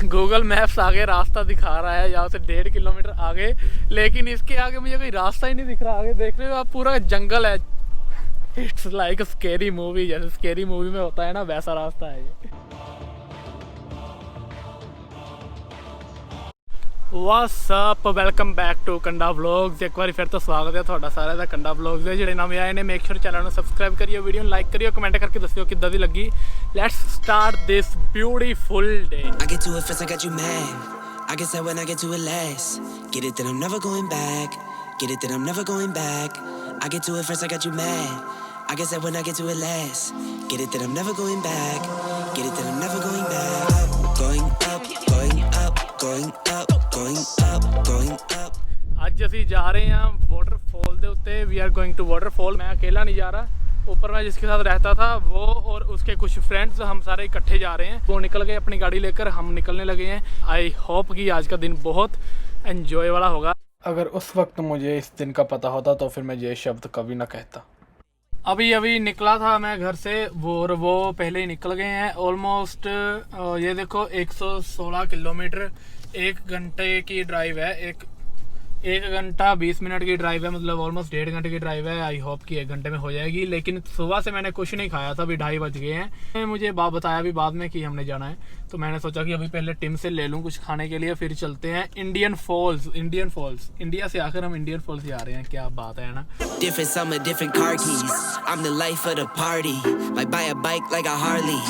Google maps आगे रास्ता दिखा रहा है यहाँ से 1.5 किलोमीटर आगे, लेकिन इसके आगे मुझे कोई रास्ता ही नहीं दिख रहा। आगे देख रहे हो आप, पूरा जंगल है। इट्स लाइक स्केरी मूवी, जैसे स्केरी मूवी में होता है ना, वैसा रास्ता है ये। What's up, welcome back to Kanda vlogs. एक बार फिर तो स्वागत है ਤੁਹਾਡਾ ਸਾਰਿਆਂ ਦਾ ਕੰਡਾ व्लॉग्स ਦੇ। ਜਿਹੜੇ ਨਵੇਂ ਆਏ ਨੇ ਮੇਕ ਸ਼ੋਰ ਚੈਨਲ ਨੂੰ ਸਬਸਕ੍ਰਾਈਬ ਕਰਿਓ, ਵੀਡੀਓ ਨੂੰ ਲਾਈਕ ਕਰਿਓ, ਕਮੈਂਟ ਕਰਕੇ ਦੱਸਿਓ ਕਿੱਦਾਂ ਦੀ ਲੱਗੀ। Let's start this beautiful day. I get to it first, I got you mad. I get sad when I get to it last. Get it that I'm never going back. Get it that I'm never going back. I get to it first, I got you mad. I get sad when I get to it last. Get it that I'm never going back. Get it that I'm never going back. Going up, going up, going up, going up, going up. ਅੱਜ ਅਸੀਂ ਜਾ ਰਹੇ हैं waterfall ਦੇ ਉੱਤੇ। We are going to waterfall. मैं अकेला नहीं जा रहा, ऊपर मैं जिसके साथ रहता था वो और उसके कुछ फ्रेंड्स, हम सारे इकट्ठे जा रहे हैं। वो निकल गए अपनी गाड़ी लेकर, हम निकलने लगे हैं। आई होप कि आज का दिन बहुत एंजॉय वाला होगा। अगर उस वक्त मुझे इस दिन का पता होता तो फिर मैं ये शब्द कभी ना कहता। अभी निकला था मैं घर से, वो पहले ही निकल गए हैं। ऑलमोस्ट ये देखो 116 किलोमीटर, 1 घंटे की ड्राइव है। एक घंटा 20 मिनट की ड्राइव है, मतलब ऑलमोस्ट 1.5 घंटे की ड्राइव है। आई होप कि 1 घंटे में हो जाएगी। लेकिन सुबह से मैंने कुछ नहीं खाया था, अभी 2:30 बज गए हैं। मुझे बताया अभी बाद में कि हमने जाना है, तो मैंने सोचा कि अभी पहले टिम से ले लूँ कुछ खाने के लिए, फिर चलते हैं इंडियन फॉल्स। इंडिया से आकर हम इंडियन फॉल्स जा रहे हैं। क्या बात है ना। Different summer, different car keys. I'm the life of the party. Might buy a bike like a Harley.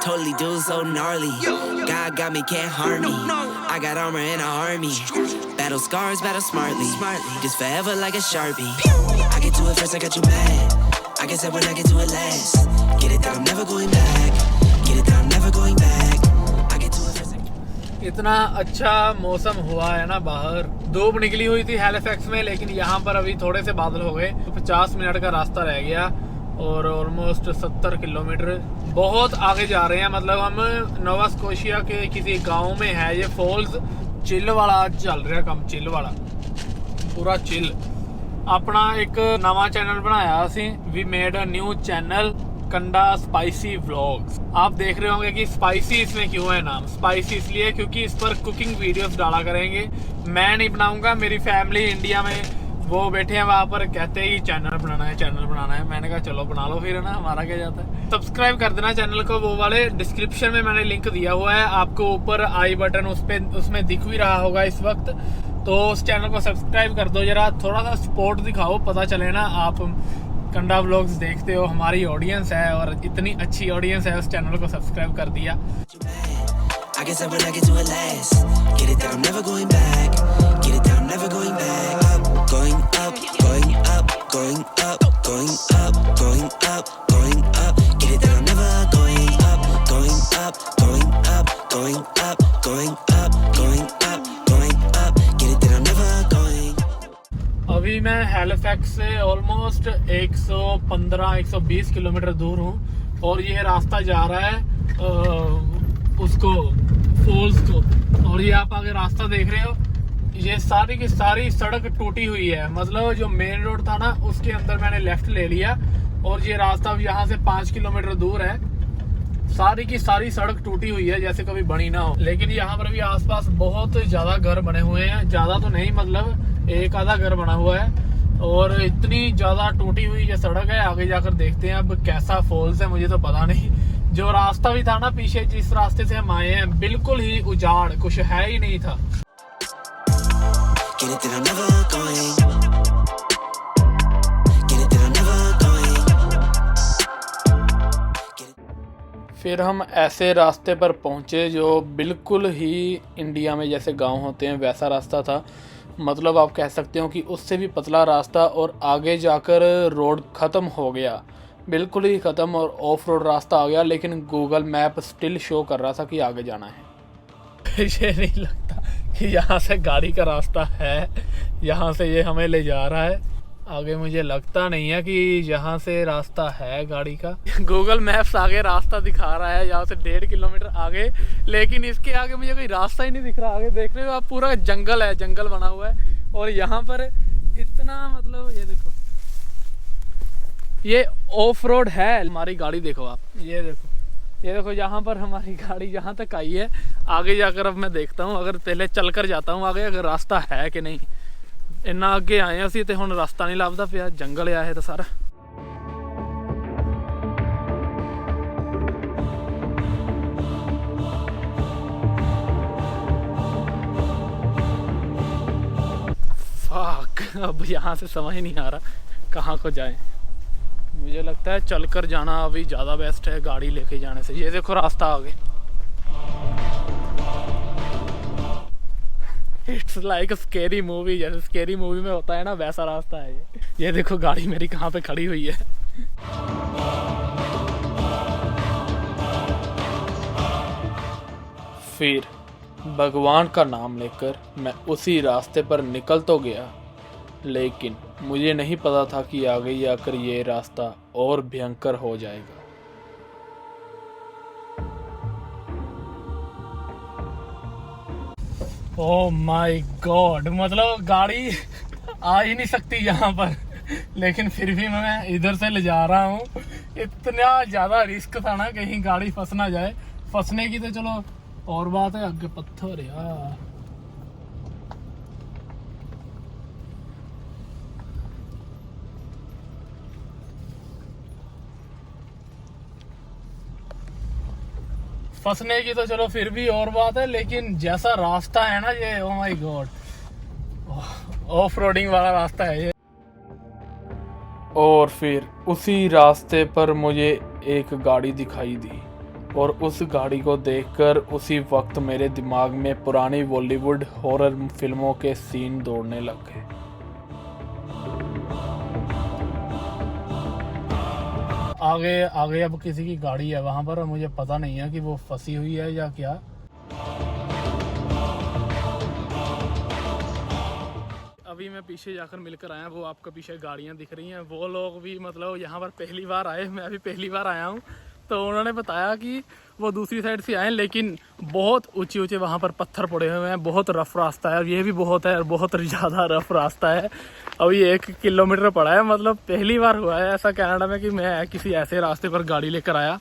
Totally do so gnarly. God got me, can't harm me. I got armor and an army. Battle scars, battle smartly. Just forever like a Sharpie. I get to it first, I got you mad. I get sad when I get to it last. Get it that I'm never going back. Get it that I'm never going back. I get to it first. इतना अच्छा मौसम हुआ है ना, बाहर धूप निकली हुई थी हैलिफैक्स में, लेकिन यहाँ पर अभी थोड़े से बादल हो गए। 50 मिनट का रास्ता रह गया और ऑलमोस्ट 70 किलोमीटर। बहुत आगे जा रहे हैं, मतलब हम नोवा स्कोशिया के किसी गांव में है ये फॉल्स। चिल वाला चल रहा काम, चिल वाला पूरा चिल। अपना एक नवा चैनल बनाया असी, we made a new channel Kanda spicy vlogs. आप देख रहे होंगे कि स्पाइसी इसमें क्यों है नाम। स्पाइसी इसलिए क्योंकि इस पर कुकिंग वीडियोस डाला करेंगे। मैं नहीं बनाऊंगा, मेरी फैमिली इंडिया में वो बैठे हैं वहाँ पर, कहते हैं कि चैनल बनाना है। मैंने कहा चलो बना लो फिर, है ना, हमारा क्या जाता है। सब्सक्राइब कर देना चैनल को, वो वाले डिस्क्रिप्शन में मैंने लिंक दिया हुआ है आपको, ऊपर आई बटन उसमें दिख भी रहा होगा इस वक्त। तो उस चैनल को सब्सक्राइब कर दो, जरा थोड़ा सा सपोर्ट दिखाओ, पता चले ना आप कंडा व्लॉग्स देखते हो, हमारी ऑडियंस है और इतनी अच्छी ऑडियंस है। उस चैनल को सब्सक्राइब कर दिया। I guess when I get to it last. Get it that I'm never going back. Get it that I'm never going back. Going up, going up, going up, going up, going up, going up. Get it that I'm never going up, going up, going up, going up, going up, going up, going up. Get it that I'm never going. अभी मैं Halifax से almost 115-120 kilometre दूर हूँ और ये रास्ता जा रहा है उसको फॉल्स को। और ये आप आगे रास्ता देख रहे हो, ये सारी की सारी सड़क टूटी हुई है। मतलब जो मेन रोड था ना, उसके अंदर मैंने लेफ्ट ले लिया और ये रास्ता अब यहाँ से 5 किलोमीटर दूर है। सारी की सारी सड़क टूटी हुई है, जैसे कभी बनी ना हो। लेकिन यहाँ पर भी आसपास बहुत ज्यादा घर बने हुए हैं, ज्यादा तो नहीं, मतलब एक आधा घर बना हुआ है। और इतनी ज्यादा टूटी हुई ये सड़क है। आगे जाकर देखते हैं अब कैसा फॉल्स है, मुझे तो पता नहीं। जो रास्ता भी था ना पीछे, जिस रास्ते से हम आए हैं, बिल्कुल ही उजाड़, कुछ है ही नहीं था। Get it that I'm never going. Get it that I'm never going. फिर हम ऐसे रास्ते पर पहुंचे जो बिल्कुल ही इंडिया में जैसे गांव होते हैं वैसा रास्ता था। मतलब आप कह सकते हो कि उससे भी पतला रास्ता, और आगे जाकर रोड ख़त्म हो गया, बिल्कुल ही ख़त्म, और ऑफ रोड रास्ता आ गया। लेकिन गूगल मैप स्टिल शो कर रहा था कि आगे जाना है। ये नहीं लगता कि यहाँ से गाड़ी का रास्ता है, यहाँ से ये हमें ले जा रहा है। आगे मुझे लगता नहीं है कि यहाँ से रास्ता है गाड़ी का। गूगल मैप्स आगे रास्ता दिखा रहा है यहाँ से 1.5 किलोमीटर आगे, लेकिन इसके आगे मुझे कोई रास्ता ही नहीं दिख रहा। आगे देख रहे हो आप, पूरा जंगल है, जंगल बना हुआ है। और यहाँ पर इतना, मतलब ये देखो, ये ऑफ रोड है। हमारी गाड़ी देखो आप, ये देखो ये देखो यहाँ पर हमारी गाड़ी जहाँ तक आई है, आगे जाकर अब मैं देखता हूँ, अगर पहले चल कर जाता हूँ आगे अगर रास्ता है कि नहीं। इन्ना अगे आए असी तो हुण रास्ता नहीं लभदा पिया, जंगल आ है तो सारा। फक, अब यहाँ से समझ नहीं आ रहा कहाँ को जाएं। मुझे लगता है चलकर जाना अभी ज़्यादा बेस्ट है गाड़ी लेके जाने से। ये देखो रास्ता आगे, इट्स लाइक स्केरी मूवी, जैसे स्केरी मूवी में होता है ना वैसा रास्ता है ये देखो गाड़ी मेरी कहाँ पे खड़ी हुई है। फिर भगवान का नाम लेकर मैं उसी रास्ते पर निकल तो गया, लेकिन मुझे नहीं पता था कि आगे जाकर ये रास्ता और भयंकर हो जाएगा। ओह माय गॉड, मतलब गाड़ी आ ही नहीं सकती यहाँ पर, लेकिन फिर भी मैं इधर से ले जा रहा हूँ। इतना ज़्यादा रिस्क था ना कहीं गाड़ी फंस ना जाए। फंसने की तो चलो और बात है, आगे पत्थर यार। फंसने की तो चलो फिर भी और बात है, लेकिन जैसा रास्ता है ना ये, oh my God, off roading वाला रास्ता है ये। और फिर उसी रास्ते पर मुझे एक गाड़ी दिखाई दी, और उस गाड़ी को देखकर उसी वक्त मेरे दिमाग में पुरानी बॉलीवुड हॉरर फिल्मों के सीन दौड़ने लग गए। आगे अब किसी की गाड़ी है वहां पर, और मुझे पता नहीं है कि वो फंसी हुई है या क्या। अभी मैं पीछे जाकर मिलकर आया, वो आपको पीछे गाड़ियां दिख रही हैं, वो लोग भी मतलब यहाँ पर पहली बार आए, मैं भी पहली बार आया हूँ। तो उन्होंने बताया कि वो दूसरी साइड से आए, लेकिन बहुत ऊंचे ऊंचे वहाँ पर पत्थर पड़े हुए हैं, बहुत रफ रास्ता है, और ये भी बहुत है, बहुत ज़्यादा रफ रास्ता है। अभी 1 किलोमीटर पड़ा है, मतलब पहली बार हुआ है ऐसा कनाडा में कि मैं किसी ऐसे रास्ते पर गाड़ी लेकर आया।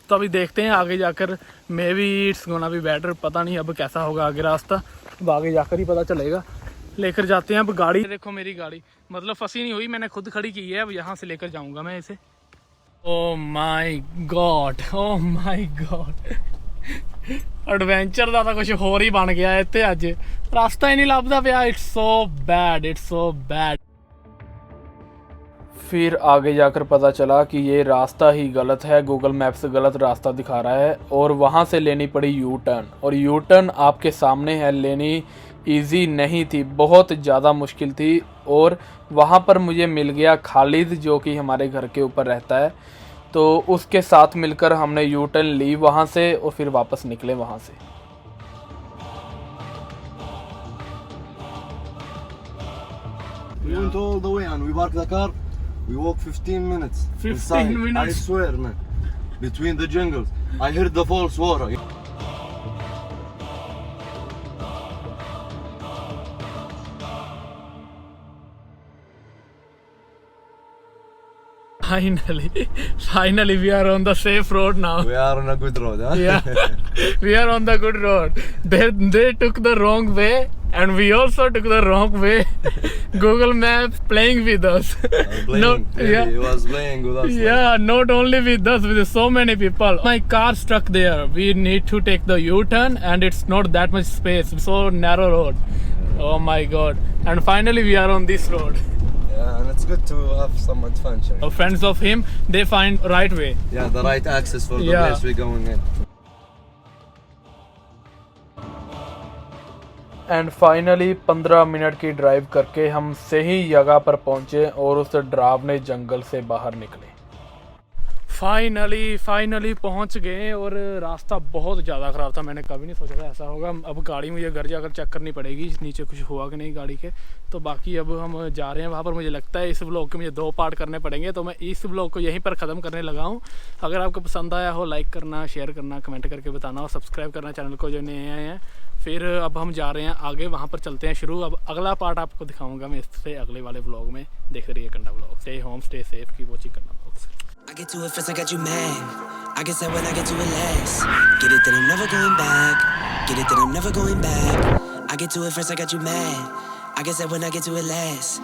तो अभी देखते हैं आगे जाकर, may be it's gonna be better, पता नहीं अब कैसा होगा आगे रास्ता, अब आगे जाकर ही पता चलेगा। लेकर जाते हैं अब गाड़ी। देखो मेरी गाड़ी मतलब फंसी नहीं हुई, मैंने खुद खड़ी की है, अब यहाँ से लेकर जाऊँगा मैं इसे। Oh my God, oh my God, adventure का तो कुछ होर ही बन गया इत्थे अज, रास्ता ही नहीं लभदा पिया। It's so bad, it's so bad. फिर आगे जाकर पता चला कि ये रास्ता ही गलत है, गूगल मैप्स गलत रास्ता दिखा रहा है, और वहाँ से लेनी पड़ी यू टर्न, और यू टर्न आपके सामने है, लेनी इजी नहीं थी, बहुत ज़्यादा मुश्किल थी। और वहाँ पर मुझे मिल गया खालिद, जो कि हमारे घर के ऊपर रहता है, तो उसके साथ मिलकर हमने यू टर्न ली वहाँ से, और फिर वापस निकले वहाँ से। We went all the way and we parked the car. We walked 15 minutes. 15 inside. minutes? I swear, man. Between the jungles, I heard the false water. Finally, we are on the safe road now. We are on a good road, huh? Yeah, we are on the good road. They took the wrong way, and we also took the wrong way. Google Maps playing with us. Playing, he was playing with us. Yeah, not only with us, with so many people. My car stuck there. We need to take the U-turn, and it's not that much space. So narrow road. Oh my god! And finally, we are on this road. Yeah, and it's good to have some adventure. Friends of him, they find right way. Yeah, the right access for the Yeah. place we're going in. And finally 15 minute की drive करके हम सही जगह पर पहुंचे और उस डरावने जंगल से बाहर निकले। फाइनली पहुंच गए, और रास्ता बहुत ज़्यादा ख़राब था, मैंने कभी नहीं सोचा था ऐसा होगा। अब गाड़ी मुझे घर जाकर चेक करनी पड़ेगी नीचे कुछ हुआ कि नहीं गाड़ी के। तो बाकी अब हम जा रहे हैं वहाँ पर। मुझे लगता है इस व्लॉग के मुझे 2 पार्ट करने पड़ेंगे, तो मैं इस व्लॉग को यहीं पर ख़त्म करने लगा हूँ। अगर आपको पसंद आया हो, लाइक करना, शेयर करना, कमेंट करके बताना, और सब्सक्राइब करना चैनल को जो नए आए हैं। फिर अब हम जा रहे हैं आगे, वहाँ पर चलते हैं शुरू। अब अगला पार्ट आपको दिखाऊंगा मैं इससे अगले वाले व्लॉग में। देखते रहिए Kanda vlog. Stay home, stay safe, की वॉचिंग करना vlogs. I get to it first, I got you mad. I guess that when I get to it last. Get it, then I'm never going back. Get it, then I'm never going back. I get to it first, I got you mad. I guess that when I get to it last.